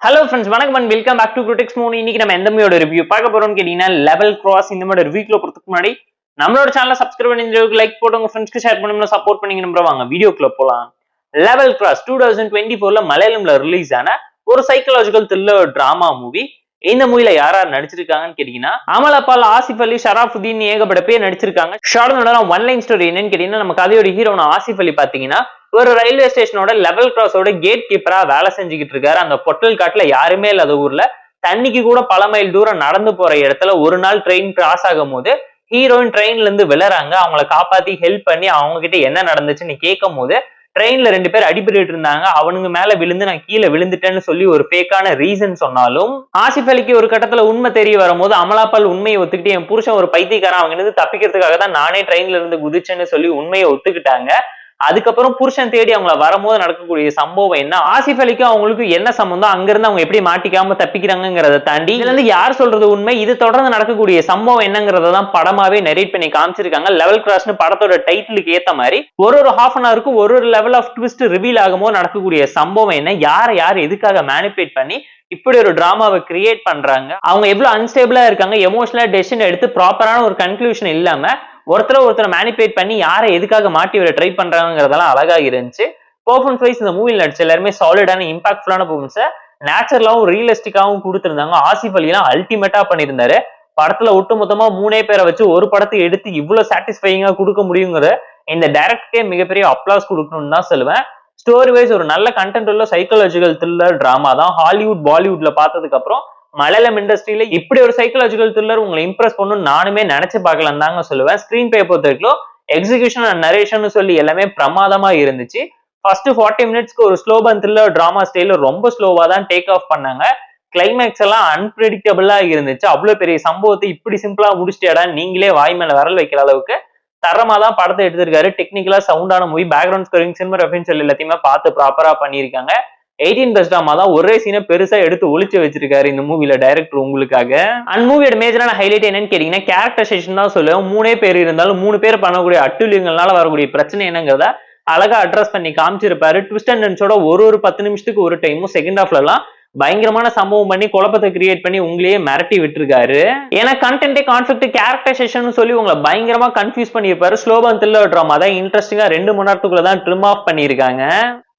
Hello friends, வணக்கம் and welcome back to critics மூணு. இன்னைக்கு நம்ம எந்த மூவியோட ரிவ்யூ பார்க்க போறோம்னு கேட்டீங்கன்னா லெவல் கிராஸ். இந்த மாதிரி ரிவ்யூக்குள்ள போறதுக்கு முன்னாடி நம்மளோட சேனலை சப்ஸ்கிரைப் பண்ணி லைக் போட்டு உங்க ஃப்ரெண்ட்ஸ்க்கு ஷேர் பண்ணி சப்போர்ட் பண்ணி நம்புறோம். வாங்க வீடியோக்குள்ள போலாம். லெவல் கிராஸ் 2024ல மலையாளம்ல ரிலீஸ் ஆன ஒரு சைக்கலாஜிக்கல் த்ரில்லர் டிராமா மூவி. இந்த மூவில யார் நடிச்சிருக்காங்கன்னு கேட்டீங்கன்னா அமலாபால், ஆசிஃப் அலி, ஷராஃபுதீன் ஏகப்பட்ட பேர் நடிச்சிருக்காங்க. ஷார்ட் ஒன் லைன் ஸ்டோரி என்னன்னு கேட்டீங்கன்னா, நம்ம கதையோட ஹீரோன ஆசிஃப் அலி பாத்தீங்கன்னா ஒரு ரயில்வே ஸ்டேஷனோட லெவல் கிராஸோட கேட் கீப்பரா வேலை செஞ்சுக்கிட்டு இருக்காரு. அந்த பொட்டல் காட்டுல யாருமே இல்லாத ஊர்ல தண்ணிக்கு கூட பல மைல் தூரம் நடந்து போற இடத்துல ஒரு நாள் ட்ரெயின் கிராஸ் ஆகும் போது ஹீரோயின் ட்ரெயின்ல இருந்து விழறாங்க. அவங்கள காப்பாத்தி ஹெல்ப் பண்ணி அவங்க கிட்ட என்ன நடந்துச்சுன்னு கேட்கும் போது ட்ரெயின்ல 2 பேர் அடிபட்டு இருந்தாங்க. அவனுங்க மேல விழுந்து நான் கீழே விழுந்துட்டேன்னு சொல்லி ஒரு ஃபேக்கான ரீசன் சொன்னாலும் ஆசிஃப் அலிக்கு ஒரு கட்டத்துல உண்மை தெரிய வரும்போது அமலாபால் உண்மையை ஒத்துக்கிட்டு என் புருஷன் ஒரு பைத்தியக்காரன், அவங்க இருந்து தப்பிக்கிறதுக்காக தான் நானே ட்ரெயின்ல இருந்து குதிச்சேன்னு சொல்லி உண்மையை ஒத்துக்கிட்டாங்க. அதுக்கப்புறம் புருஷன் தேடி அவங்கள வரும்போது நடக்கக்கூடிய சம்பவம் என்ன, ஆசிஃப் அலிக்கு அவங்களுக்கு என்ன சம்பந்தம், அங்கிருந்து அவங்க எப்படி மாட்டிக்காம தப்பிக்கிறாங்கிறத தாண்டி இதுல இருந்து யார் சொல்றது உண்மை, இது தொடர்ந்து நடக்கக்கூடிய சம்பவம் என்னங்கிறதான் படமாவே நரேட் பண்ணி காமிச்சிருக்காங்க. லெவல் கிராஸ்னு படத்தோட டைட்டிலுக்கு ஏத்த மாதிரி ஒரு ஹாஃப் அன் ஹவருக்கு ஒரு லெவல் ஆஃப் ட்விஸ்ட் ரிவீல் ஆகும்போது நடக்கக்கூடிய சம்பவம் என்ன, யார் எதுக்காக மேனிபுலேட் பண்ணி இப்படி ஒரு டிராமாவை கிரியேட் பண்றாங்க, அவங்க எவ்வளவு அன்ஸ்டேபிளா இருக்காங்க, எமோஷனலா டெசிஷன் எடுத்து ப்ராப்பரான ஒரு கன்க்ளூஷன் இல்லாம ஒருத்தரை மேனிபுலேட் பண்ணி யாரை எதுக்காக மாட்டி விட ட்ரை பண்றாங்கிறதெல்லாம் அழகா இருந்துச்சு. பெர்ஃபார்மன்ஸ் வைஸ் இந்த மூவியில் நடிச்ச எல்லாருமே சாலிடான இம்பாக்ட்ஃபுல்லான பெர்ஃபார்மன்ஸை நேச்சுரலாவும் ரியலிஸ்டிக்காவும் கொடுத்திருந்தாங்க. ஆசிஃப் அலி எல்லாம் அல்டிமேட்டா பண்ணியிருந்தாரு. படத்துல ஒட்டுமொத்தமா 3 பேரை வச்சு ஒரு படத்தை எடுத்து இவ்வளவு சாட்டிஸ்ஃபைங்கா கொடுக்க முடியுங்கிற இந்த டைரக்டே மிகப்பெரிய அப்ளாஸ் கொடுக்கணும்னு தான் சொல்லுவேன். ஸ்டோரி வைஸ் ஒரு நல்ல கண்டென்ட் உள்ள சைக்காலஜிக்கல் த்ரில்லர் டிராமா தான். ஹாலிவுட் பாலிவுட்ல பார்த்ததுக்கு அப்புறம் மலையாளம் இண்டஸ்ட்ரியில இப்படி ஒரு சைக்காலஜிக்கல் த்ரில்லர் உங்களை இம்ப்ரெஸ் பண்ணணும் நானுமே நினைச்சு பார்க்கலாம் தாங்க சொல்லுவேன். ஸ்கிரீன் பிளே பொறுத்த வரைக்கும் எக்ஸிகியூஷன் அண்ட் நரேஷன் சொல்லி எல்லாமே பிரமாதமா இருந்துச்சு. ஃபர்ஸ்ட் 40 மினிட்ஸ்க்கு ஒரு ஸ்லோ பன் த்ரில்லர் டிராமா ஸ்டைல ரொம்ப ஸ்லோவா தான் டேக் ஆஃப் பண்ணாங்க. கிளைமேக்ஸ் எல்லாம் அன்பிரடிக்டபிளா இருந்துச்சு. அவ்வளவு பெரிய சம்பவத்தை இப்படி சிம்பிளா முடிச்சிட்டா நீங்களே வாய் மேல விரல் வைக்கிற அளவுக்கு தரமா தான் படத்தை எடுத்திருக்காரு. டெக்னிக்கலா சவுண்டான movie, background scoring, cinema reference எல்லாத்தையுமே பார்த்து ப்ராப்பரா பண்ணிருக்காங்க. 18+ ட்ராமா தான் ஒரே சீனை பெருசா எடுத்து ஒளிச்சு வச்சிருக்காரு இந்த மூவில டைரக்டர் உங்களுக்காக. அண்ட் மூவியோட மேஜரான ஹைலைட் என்னன்னு கேட்டீங்கன்னா கேரக்டரைசேஷன் தான் சொல்லுவேன். 3 பேர் இருந்தாலும் 3 பேர் பண்ணக்கூடிய அட்டுழியங்கள்னால வரக்கூடிய பிரச்சனை என்னங்கிறத அழகா அட்ரஸ் பண்ணி காமிச்சிருப்பாரு. ட்விஸ்ட் அண்ட் டர்ன்ஸோட ஒரு 10 நிமிஷத்துக்கு ஒரு டைமும் செகண்ட் ஹாஃப்ல எல்லாம் பயங்கரமான சம்பவம் பண்ணி குழப்பத்தை கிரியேட் பண்ணி உங்களையே மிரட்டி விட்டுருக்காரு. ஏன்னா கண்டென்ட் கான்செப்ட் கேரக்டரைசேஷன் சொல்லி உங்களை பயங்கரமா கன்ஃபியூஸ் பண்ணியிருப்பாரு. ஸ்லோபன் த்ரில்லர் டிராமா தான் இன்ட்ரெஸ்டிங்கா 2 மணி நேரத்துக்குள்ள தான் ட்ரிம் ஆஃப் பண்ணியிருக்காங்க.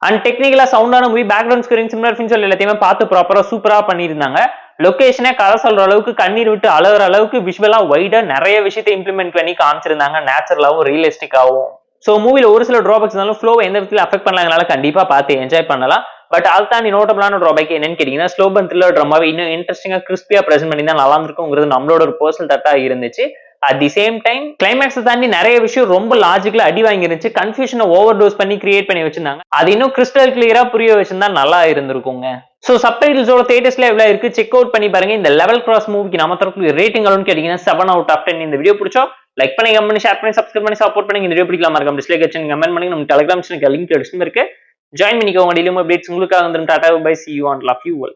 அண்ட் டெக்னிக்கலா சவுண்டான மூவி, பேக்ரவுண்ட் ஸ்கோரிங், சிமிலர் ஃபின்சல் எல்லாத்தையுமே பார்த்து ப்ராப்பரா சூப்பரா பண்ணியிருந்தாங்க. லொகேஷனே கதை சொல்ற அளவுக்கு கண்ணீர் விட்டு அழகுற அளவுக்கு விஷுவலா வைடா நிறைய விஷயத்தை இம்ப்ளிமெண்ட் பண்ணி காமிச்சிருந்தாங்க, நேச்சுரலாவும் ரியலிஸ்டிக்காவும். சோ மூவில ஒரு சில டிராபேக்ஸ் இருந்தாலும் ஃப்ளோவை எந்த விதத்துல அஃபெக்ட் பண்ணலாங்கனால கண்டிப்பா பார்த்து என்ஜாய் பண்ணலாம். பட் அது தாண்டி நோட்டபிளான டிராபேக் என்னன்னு கேட்டீங்கன்னா ஸ்லோபன் த்ரில்லர் டிராமாவை இன்னும் இன்ட்ரெஸ்டிங்கா கிறிஸ்பியா பிரசென்ட் பண்ணி தான் நல்லா இருக்குங்கிறது நம்மளோட ஒரு பர்சனல் தட்டா இருந்துச்சு. At the same time climax தாண்டி நிறைய விஷயம் ரொம்ப லாஜிக்கலா அடி வாங்கிருந்துச்சு. கன்ஃபியூஷனை ஓவர் டோஸ் பண்ணி கிரியேட் பண்ணி வச்சிருந்தாங்க. அது இன்னும் கிறிஸ்டல் கிளியரா புரிய வச்சிருந்தா நல்லா இருந்திருக்குங்க. சோ சப்டைட்டில்ஸோட தியேட்டர்ஸ்ல எவ்வளவு இருக்கு செக் அவுட் பண்ணி பாருங்க. இந்த லெவல் கிராஸ் மூவிக்கு நம்ம தரப்புல ரேட்டிங் அளவுன்னு கேட்டீங்கன்னா 7 out of 10. இந்த வீடியோ பிடிச்சோ லைக் பண்ணி, கமெண்ட் பண்ணி, ஷேர் பண்ணி, சப்ஸ்கிரைப் பண்ணி சப்போர்ட் பண்ணி. இந்த வீடியோ பிடிக்கலாமா இருக்கும் டிஸ்லைக் வச்சு கமெண்ட் பண்ணி. நம்ம டெலிகிராம் சேனலுக்கு லிங்க் டிஸ்கிரிப்ஷன்ல இருக்கு, ஜாயின் பண்ணிக்கோங்க. டெய்லியும் அப்டேட்ஸ் உங்களுக்காக வந்துடும். Tata bye, see you and love you all.